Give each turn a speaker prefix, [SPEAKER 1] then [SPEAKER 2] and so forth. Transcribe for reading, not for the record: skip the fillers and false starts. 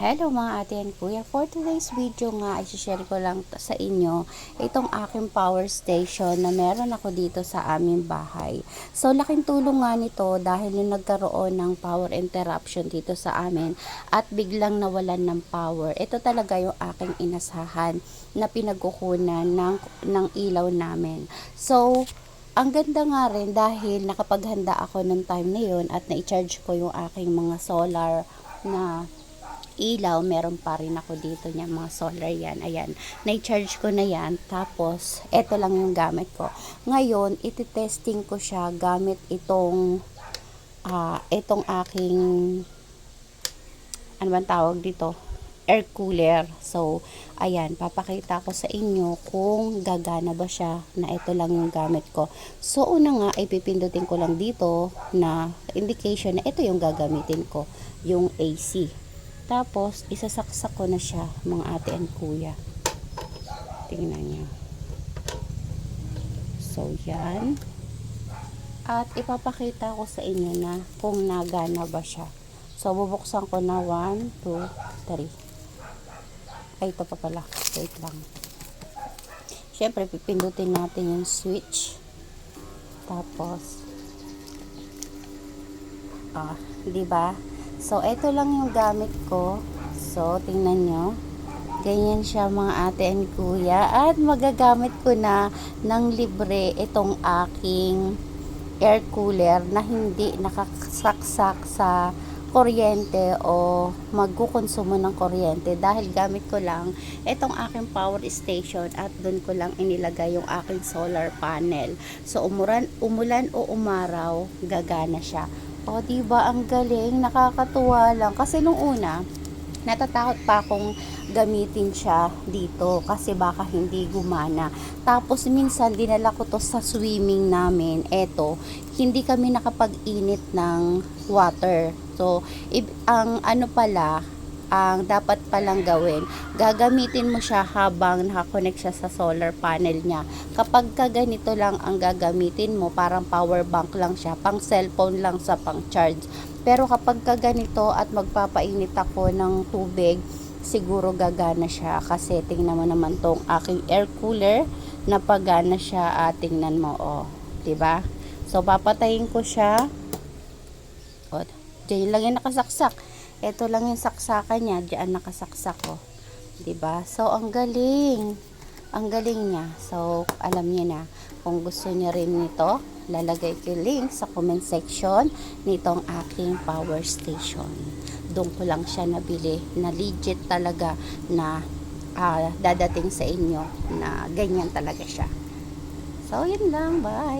[SPEAKER 1] Hello mga ate and kuya. For today's video nga, i-share ko lang sa inyo itong aking power station na meron ako dito sa aming bahay. So, laking tulong nga nito dahil nung nagkaroon ng power interruption dito sa amin at biglang nawalan ng power. Ito talaga yung aking inasahan na pinagkukunan ng ilaw namin. So, ang ganda nga rin dahil nakapaghanda ako ng time na yun at na-charge ko yung aking mga solar na ilaw. Meron pa rin ako dito niya mga solar yan. Ayan, na-charge ko na yan. Tapos, eto lang yung gamit ko. Ngayon, iti-testing ko siya gamit itong aking, ano bang tawag dito? Air cooler. So, ayan, papakita ko sa inyo kung gagana ba siya na ito lang yung gamit ko. So, una nga, ipipindutin ko lang dito na indication na ito yung gagamitin ko, yung AC. Tapos, isasaksak ko na siya, mga ate and kuya. Tingnan nyo. So, yan. At ipapakita ko sa inyo na kung nagana ba siya. So, bubuksan ko na 1, 2, 3. Ay, ito pa pala. Wait lang. Siyempre, pipindutin natin yung switch. Tapos, diba? So, ito lang yung gamit ko. So, tingnan nyo. Ganyan siya mga ate and kuya. At magagamit ko na ng libre itong aking air cooler na hindi nakasaksak sa kuryente o magkukonsumo ng kuryente dahil gamit ko lang itong aking power station at doon ko lang inilagay yung aking solar panel. So, umulan o umaraw, gagana siya. O, diba ang galing? Nakakatuwa lang. Kasi nung una, natatakot pa akong gamitin siya dito kasi baka hindi gumana. Tapos minsan dinala ko to sa swimming namin. Eto, hindi kami nakapag-init ng water. So, ang ano pala, ang dapat palang gawin, gagamitin mo siya habang nakakonect siya sa solar panel niya. Kapag ganito lang ang gagamitin mo, parang power bank lang siya, pang cellphone lang sa pang charge. Pero kapag ganito at magpapainit ako ng tubig, siguro gagana siya kasi tingnan mo naman tong aking air cooler na pagana siya. Tingnan mo, diba? So, papatayin ko siya. Diyan lang yung nakasaksak. Ito lang yung saksakan niya. Diyan nakasaksak, diba? So, ang galing. Ang galing niya. So, alam niyo na. Kung gusto niyo rin nito, lalagay ko link sa comment section nitong aking power station. Doon ko lang siya nabili. Na legit talaga na dadating sa inyo na ganyan talaga siya. So, yun lang. Bye!